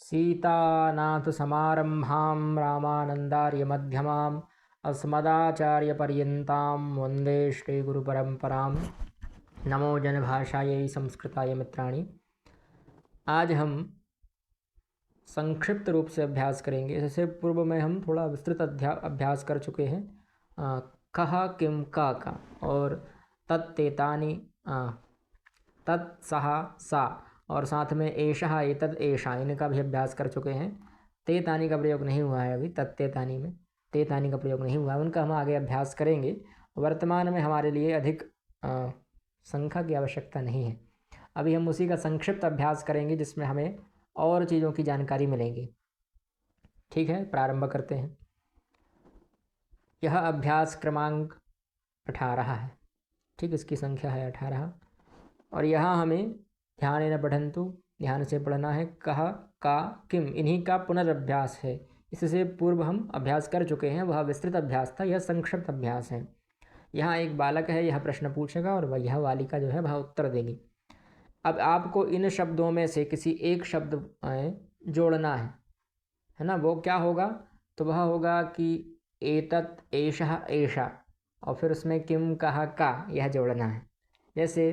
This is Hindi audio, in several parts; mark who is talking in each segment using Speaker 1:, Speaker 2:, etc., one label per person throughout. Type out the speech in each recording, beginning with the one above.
Speaker 1: सीतानाथसमारम्भां रामानन्दार्यमध्यमाम् अस्मदाचार्यपर्यन्तां वन्दे श्रीगुरुपरम्परां। नमो जनभाषायै संस्कृताय मित्राणि। आज हम संक्षिप्त रूप से अभ्यास करेंगे। इससे पूर्व में हम थोड़ा विस्तृत अभ्यास कर चुके हैं। कह किम का और तत्तेतानि तत् सह सा और साथ में एषः एतद् एषा इनका भी अभ्यास कर चुके हैं। तेतानि का प्रयोग नहीं हुआ है अभी, तत्तेतानि में तेतानि का प्रयोग नहीं हुआ है, उनका हम आगे अभ्यास करेंगे। वर्तमान में हमारे लिए अधिक संख्या की आवश्यकता नहीं है। अभी हम उसी का संक्षिप्त अभ्यास करेंगे जिसमें हमें और चीज़ों की जानकारी मिलेगी। ठीक है, प्रारंभ करते हैं। यह अभ्यास क्रमांक 18 है। ठीक, इसकी संख्या है 18 और यहाँ हमें ध्यान पठन्तु, ध्यान से पढ़ना है। कह का किम इन्हीं का पुनर्अभ्यास है। इससे पूर्व हम अभ्यास कर चुके हैं, वह विस्तृत अभ्यास था, यह संक्षिप्त अभ्यास है। यहाँ एक बालक है, यह प्रश्न पूछेगा और वह यह बालिका जो है वह उत्तर देगी। अब आपको इन शब्दों में से किसी एक शब्द जोड़ना है ना। वो क्या होगा, तो वह होगा कि एतत् एषः एषा और फिर उसमें किम कह का यह जोड़ना है। जैसे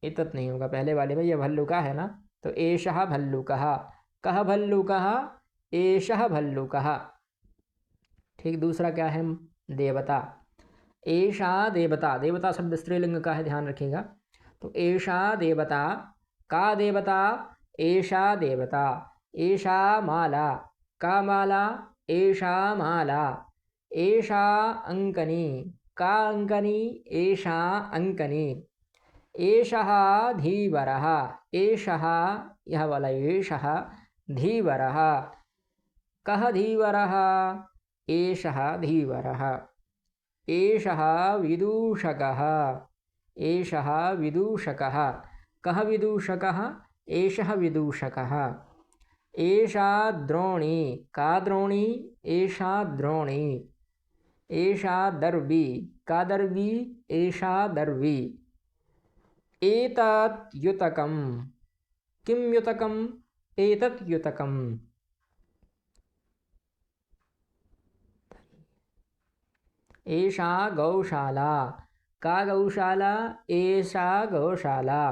Speaker 1: एतत् नहीं होगा, पहले वाले में यह भल्लुका है ना, तो एषः भल्लुकः, कह भल्लुकः एषः भल्लुकः। ठीक, दूसरा क्या है, देवता, एषा देवता। देवता शब्द स्त्रीलिंग का है, ध्यान रखिएगा। तो एषा देवता, का देवता एषा देवता, एषा माला, का माला एषा माला, एषा अंकनी, का अंकनी एषा अंकनी, एषः धीवरः, एषः यह वाला एषः धीवरः, कः धीवरः एषः धीवरः, एषः विदूषकः, एषः विदूषकः, कः विदूषकः एषः विदूषकः, एषा द्रोणी, का द्रोणी एषा द्रोणी, एषा दर्वी, का दर्वी एषा दर्वी, एतत् युतकं, किं युतकं एतत् युतकं, एषा गौशाला, का गौशाला एषा गौशाला,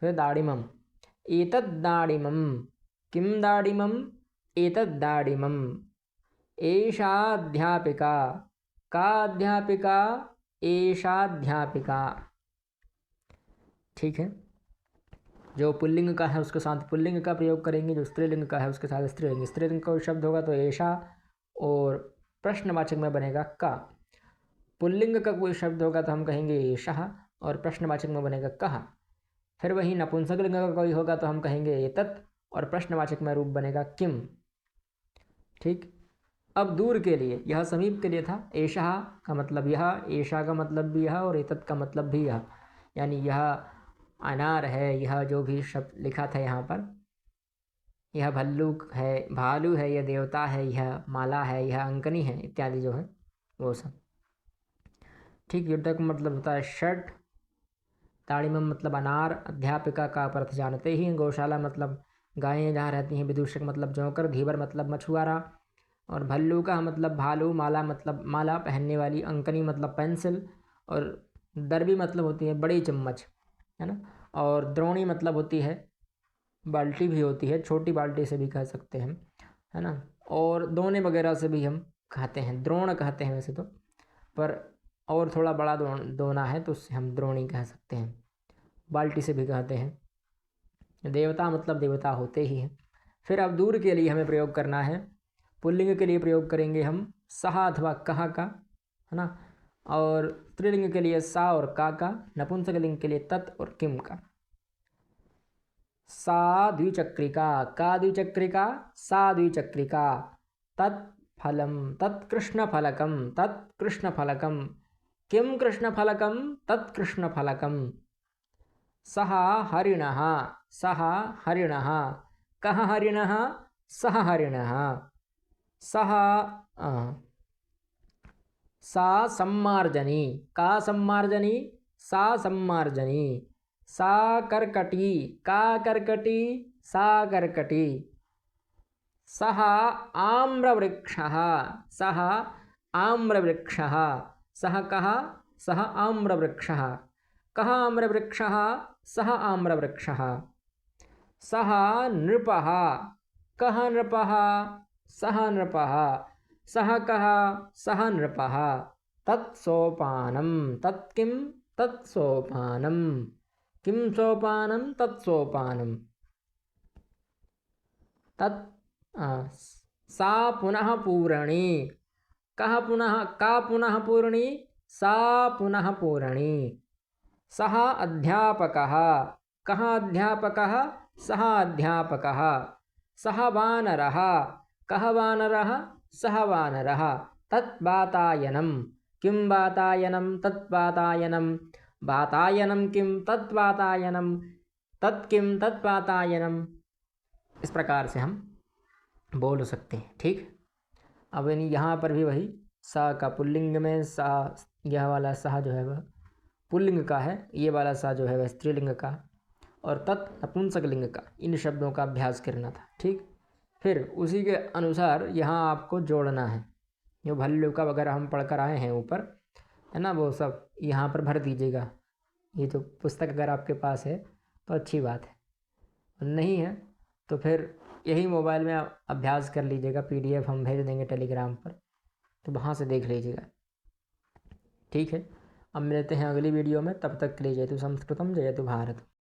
Speaker 1: फिर दाडिमम्, एतद् दाडिमम्, किं दाडिमम् एतद् दाडिमम्, एषा अध्यापिका, का अध्यापिका एषा अध्यापिका। ठीक है, जो पुल्लिंग का है उसके साथ पुल्लिंग का प्रयोग करेंगे, जो स्त्रीलिंग का है उसके साथ स्त्रीलिंग। स्त्रीलिंग का शब्द होगा तो एषा और प्रश्नवाचक में बनेगा का। पुल्लिंग का कोई शब्द होगा तो हम कहेंगे एषः और प्रश्नवाचक में बनेगा कः। फिर वही नपुंसकलिंग का कोई होगा तो हम कहेंगे एतत् और प्रश्नवाचक में रूप बनेगा किम। ठीक, अब दूर के लिए, यह समीप के लिए था। एषः का मतलब यह, एषा का मतलब भी यह और एतत् का मतलब भी यह, यानी यह अनार है, यह जो भी शब्द लिखा था यहाँ पर, यह भल्लूक है, भालू है, यह देवता है, यह माला है, यह अंकनी है, इत्यादि जो है वो सब। ठीक, युतक मतलब होता है षट, ताड़िमम मतलब अनार, अध्यापिका का अर्थ जानते ही, गौशाला मतलब गायें जहाँ रहती हैं, विदूषक मतलब जोकर, धीवर मतलब मछुआरा और भल्लू का मतलब भालू, माला मतलब माला पहनने वाली, अंकनी मतलब पेंसिल और दरबी मतलब होती है बड़ी चम्मच, है ना। और द्रोणी मतलब होती है बाल्टी भी होती है, छोटी बाल्टी से भी कह सकते हैं, है ना। और दोने वगैरह से भी हम कहते हैं, द्रोण कहते हैं वैसे तो, पर और थोड़ा बड़ा दोना है तो उससे हम द्रोणी कह सकते हैं, बाल्टी से भी कहते हैं। देवता मतलब देवता होते ही हैं। फिर अब दूर के लिए हमें प्रयोग करना है। पुल्लिंग के लिए प्रयोग करेंगे हम सह अथवा कह का, है ना। और स्त्रीलिंग के लिए सा और का, नपुंसकलिंग के लिए तत् और किम का। सा द्विचक्रिका, का द्विचक्रिका सा द्विचक्रिका, तत्फलम तत्कृष्णफलकम तत्कृष्णफलकम, किं कृष्णफलकम तत्कृष्णफलकम, सः हरिणः सः हरिणः, कः हरिणः सः हरिणः, सः सा सम्मार्जनी, का सम्मार्जनी सा सम्मार्जनी, साकर्कटी, का कर्कटी, साकर्कटी। सः आम्रवृक्षः, सः आम्रवृक्षः। सः कः? सः आम्रवृक्षः। कः आम्रवृक्षः? सः आम्रवृक्षः। सः नृपः, कः नृपः? सः नृपः। सः कः? सः नृपः। तत्सोपानं, तत् किं? तत्सोपानं। किं सोपानं? तत्सोपानं। तत् सा पुनः पूरणी, कः पुनः? का पुनः पूरणी? सा पुनः पूरणी। सः अध्यापकः, कः अध्यापकः? सः अध्यापकः। सः वानरः, कः वानरः? सः वानरः। तत् वातायनं, किं वातायनं? तत् वातायनं। वातायनं किं? तत् वातायनं। तत् किं? तत् वातायनं। इस प्रकार से हम बोल सकते हैं। ठीक। अब यहाँ पर भी वही सा का पुल्लिंग में सा, यह वाला सा जो है वह पुल्लिंग का है, ये वाला सा जो है वह स्त्रीलिंग का, और तत् नपुंसक लिंग का। इन शब्दों का अभ्यास करना था। ठीक। फिर उसी के अनुसार यहाँ आपको जोड़ना है। जो भल्लू का वगैरह हम पढ़ कर आए हैं ऊपर, है ना, वो सब यहाँ पर भर दीजिएगा। ये जो पुस्तक अगर आपके पास है तो अच्छी बात है, नहीं है तो फिर यही मोबाइल में आप अभ्यास कर लीजिएगा। PDF हम भेज देंगे टेलीग्राम पर, तो वहाँ से देख लीजिएगा। ठीक है। अब मिलते हैं अगली वीडियो में, तब तक के लिए जयतु संस्कृतम जयतु भारत।